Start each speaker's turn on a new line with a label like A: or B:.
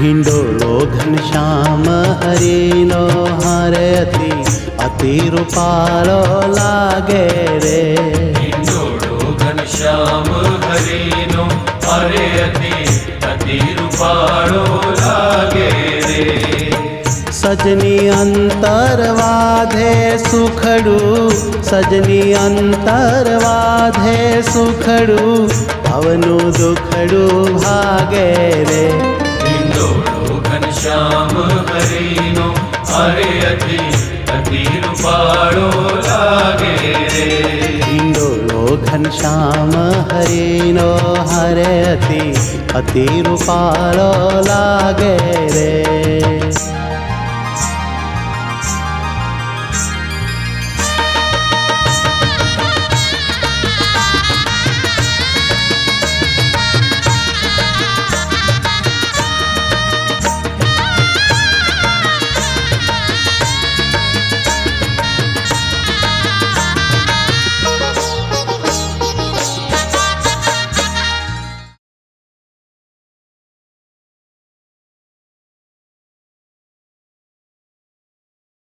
A: હિંડોળો ઘનશ્યામ હરિનો હારે અતિ રૂપાળો લાગે રે.
B: હિંડોળો ઘનશ્યામ હરિનો હારે અતિ રૂપાળો લાગે રે.
A: સજની અંતરવાધે સુખડું, સજની અંતરવાધે સુખડું, ભવનું દુખડું ભાગે રે.
B: હિંડોળો ઘનશ્યામ હરિનો હારે અતિ રૂપાળો લાગે રે.
A: હિંડોળો ઘનશ્યામ હરિનો હારે અતિ રૂપાળો લાગે રે.